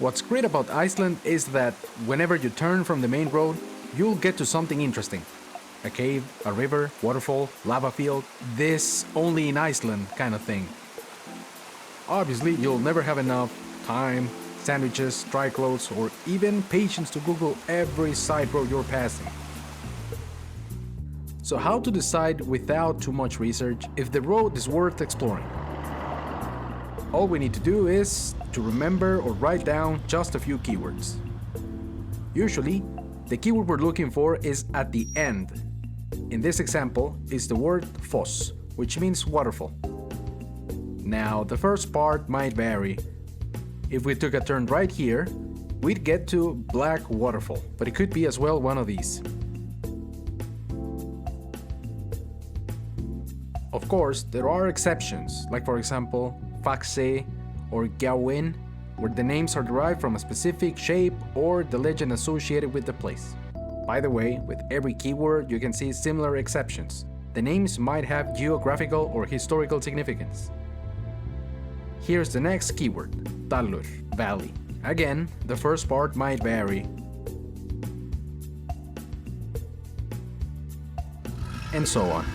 What's great about Iceland is that whenever you turn from the main road, you'll get to something interesting. A cave, a river, waterfall, lava field, this only in Iceland kind of thing. Obviously, you'll never have enough time, sandwiches, dry clothes, or even patience to Google every side road you're passing. So how to decide without too much research if the road is worth exploring? All we need to do is to remember or write down just a few keywords. Usually, the keyword we're looking for is at the end. In this example, is the word foss, which means waterfall. Now, the first part might vary. If we took a turn right here, we'd get to Black Waterfall, but it could be as well one of these. Of course, there are exceptions, like for example, Faxe or Gawin, where the names are derived from a specific shape or the legend associated with the place. By the way, with every keyword you can see similar exceptions. The names might have geographical or historical significance. Here's the next keyword, Dalur, valley. Again, the first part might vary. And so on.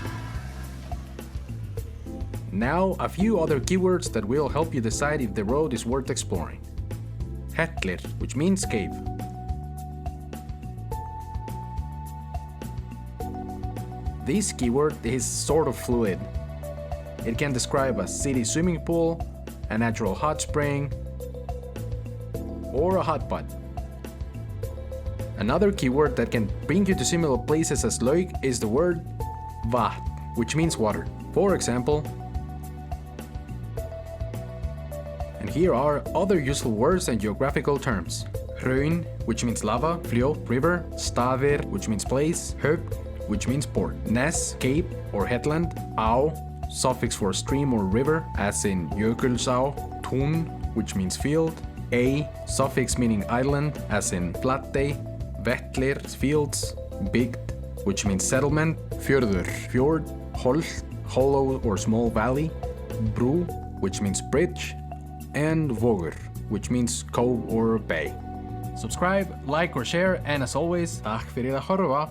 Now, a few other keywords that will help you decide if the road is worth exploring. Hellir, which means cave. This keyword is sort of fluid. It can describe a city swimming pool, a natural hot spring, or a hot pot. Another keyword that can bring you to similar places as Laug is the word vatn, which means water. For example, and here are other useful words and geographical terms. Hraun, which means lava, fljót, river, staðir, which means place, höfn, which means port, ness, cape or headland, á, suffix for stream or river, as in jökulsá, tún, which means field, a, suffix meaning island, as in flatey, vetlir, fields, bygd, which means settlement, fjörður, fjord, holt, hollow or small valley, brú, which means bridge, and vogur, which means cove or bay. Subscribe, like or share, and as always, takk fyrir að horfa.